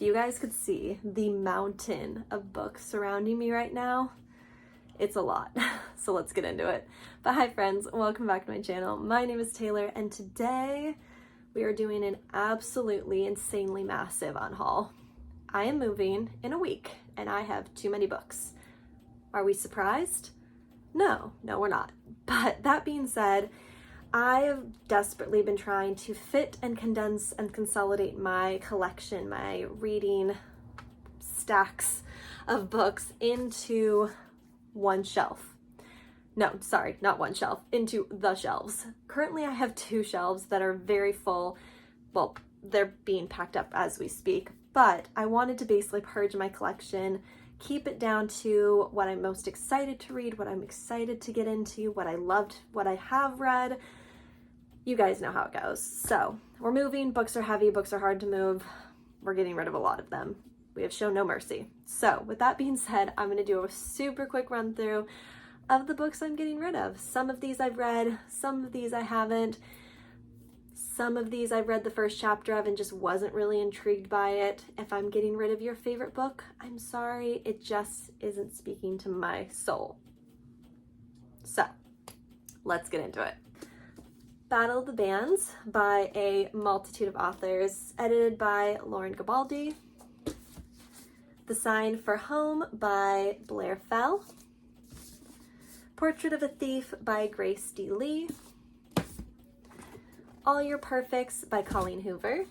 you guys could see the mountain of books surrounding me right now, it's a lot. So let's get into it. But hi friends, welcome back to my channel. My name is Taylor and today we are doing an absolutely insanely massive unhaul. I am moving in a week and I have too many books. Are we surprised? No, we're not. But that being said, I have desperately been trying to fit and condense and consolidate my collection, my reading stacks of books into one shelf. No, sorry, not one shelf, into the shelves. Currently, I have two shelves that are very full. Well, they're being packed up as we speak, but I wanted to basically purge my collection, keep it down to what I'm most excited to read, what I'm excited to get into, what I loved, what I have read. You guys know how it goes. So we're moving, books are heavy, books are hard to move. We're getting rid of a lot of them. We have shown no mercy. So with that being said, I'm gonna do a super quick run through of the books I'm getting rid of. Some of these I've read, some of these I haven't. Some of these I've read the first chapter of and just wasn't really intrigued by it. If I'm getting rid of your favorite book, I'm sorry, it just isn't speaking to my soul. So let's get into it. Battle of the Bands by a multitude of authors, edited by Lauren Gabaldi. The Sign for Home by Blair Fell. Portrait of a Thief by Grace D. Lee. All Your Perfects by Colleen Hoover.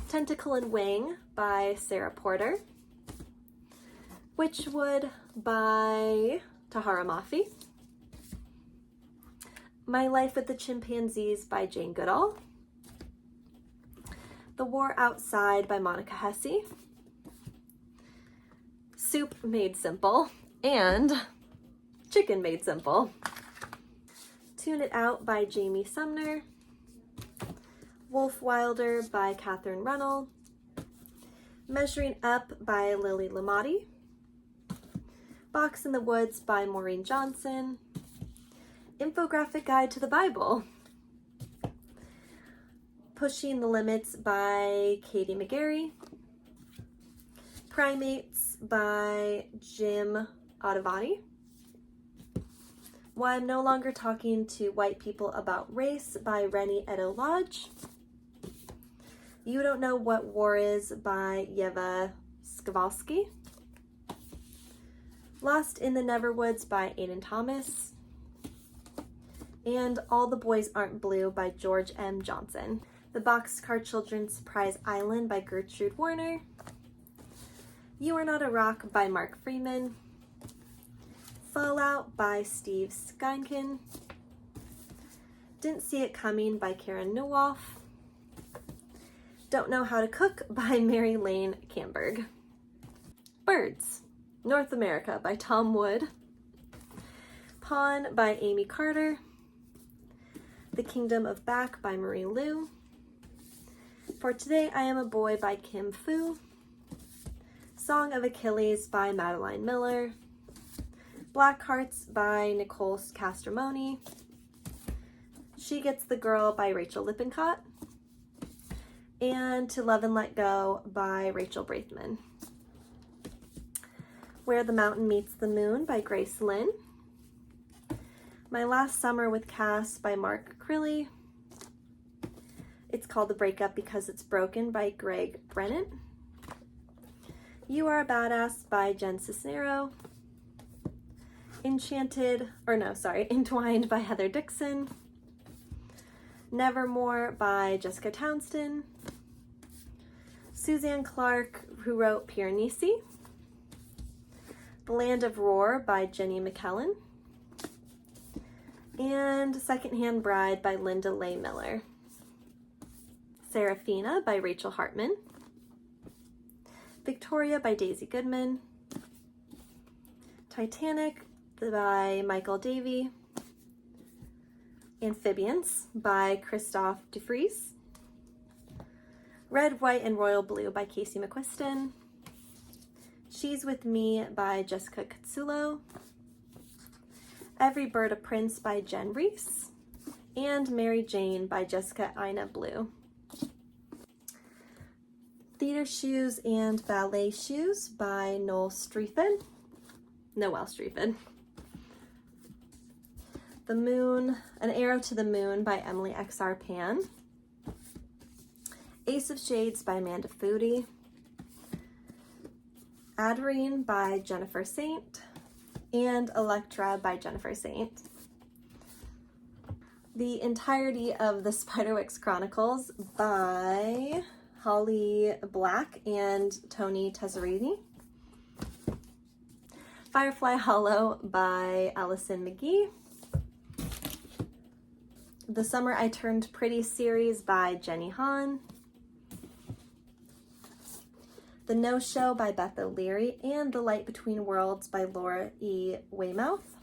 Tentacle and Wing by Sarah Porter. Witchwood by Tahara Mafi. My Life with the Chimpanzees by Jane Goodall. The War Outside by Monica Hesse. Soup Made Simple and Chicken Made Simple. Tune It Out by Jamie Sumner. Wolf Wilder by Catherine Runnell. Measuring Up by Lily Lamotti. Box in the Woods by Maureen Johnson. Infographic Guide to the Bible. Pushing the Limits by Katie McGarry. Primates by Jim Ottavani. Why I'm No Longer Talking to White People About Race by Rennie Edo-Lodge. You Don't Know What War Is by Yeva Skowalski. Lost in the Neverwoods by Aidan Thomas. And All the Boys Aren't Blue by George M. Johnson. The Boxcar Children's Surprise Island by Gertrude Warner. You Are Not a Rock by Mark Freeman. Fallout by Steve Skynkin. Didn't See It Coming by Karen Newhoff. Don't Know How to Cook by Mary Lane Camberg. Birds, North America by Tom Wood. Pawn by Amy Carter. The Kingdom of Back by Marie Lu. For Today I Am a Boy by Kim Fu. Song of Achilles by Madeline Miller. Black Hearts by Nicole Castromoni. She Gets the Girl by Rachel Lippincott. And To Love and Let Go by Rachel Braithman. Where the Mountain Meets the Moon by Grace Lynn. My Last Summer with Cass by Mark Crilly. It's Called The Breakup Because It's Broken by Greg Brennan. You Are a Badass by Jen Cisnero. Entwined by Heather Dixon. Nevermore by Jessica Townsend. Suzanne Clark, who wrote Piranesi. The Land of Roar by Jenny McKellen. And Secondhand Bride by Linda Leigh Miller. Serafina by Rachel Hartman. Victoria by Daisy Goodman. Titanic by Michael Davey. Amphibians by Christophe DeFries. Red, White, and Royal Blue by Casey McQuiston. She's With Me by Jessica Katsulo. Every Bird a Prince by Jen Reese. And Mary Jane by Jessica Ina Blue. Theater Shoes and Ballet Shoes by Noel Streffen. The Moon, An Arrow to the Moon by Emily X.R. Pan. Ace of Shades by Amanda Foody. Adrien by Jennifer Saint. And Electra by Jennifer Saint. The entirety of the Spiderwick's Chronicles by Holly Black and Tony Tesarini. Firefly Hollow by Allison McGee. The Summer I Turned Pretty series by Jenny Han. The No Show by Beth O'Leary and The Light Between Worlds by Laura E. Weymouth.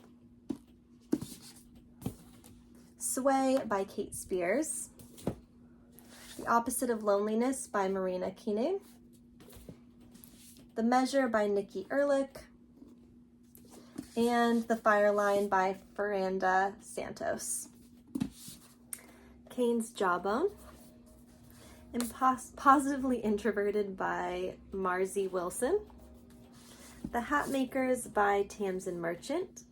Sway by Kate Spears. The Opposite of Loneliness by Marina Kine. The Measure by Nikki Ehrlich. And The Fire Line by Fernanda Santos. Kane's Jawbone. Positively Introverted by Marzi Wilson. The Hatmakers by Tamsin Merchant.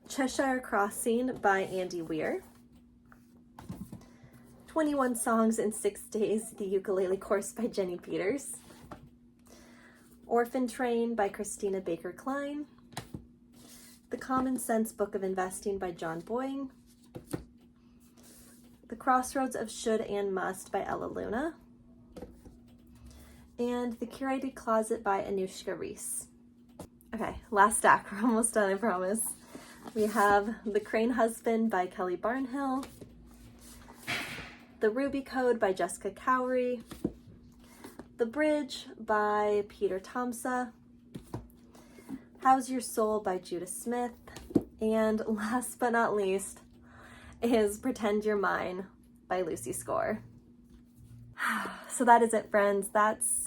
Cheshire Crossing by Andy Weir. 21 Songs in 6 Days, The Ukulele Course by Jenny Peters. Orphan Train by Christina Baker Klein. The Common Sense Book of Investing by John Boying. The Crossroads of Should and Must by Ella Luna. And The Curated Closet by Anushka Reese. Okay, last stack. We're almost done, I promise. We have The Crane Husband by Kelly Barnhill. The Ruby Code by Jessica Cowrie. The Bridge by Peter Tomsa. How's Your Soul by Judah Smith. And last but not least is Pretend You're Mine by Lucy Score. So that is it, friends. That's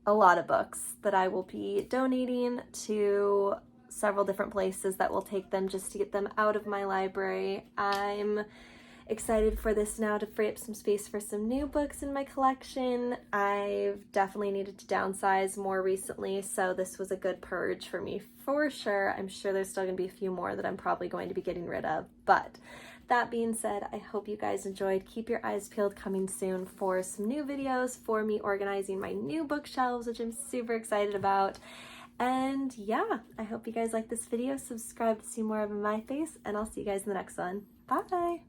a lot of books that I will be donating to several different places that will take them just to get them out of my library. I'm excited for this now to free up some space for some new books in my collection. I've definitely needed to downsize more recently, so this was a good purge for me for sure. I'm sure there's still gonna be a few more that I'm probably going to be getting rid of, but that being said, I hope you guys enjoyed. Keep your eyes peeled, coming soon for some new videos for me organizing my new bookshelves, which I'm super excited about. And yeah, I hope you guys like this video. Subscribe to see more of my face, and I'll see you guys in the next one. Bye!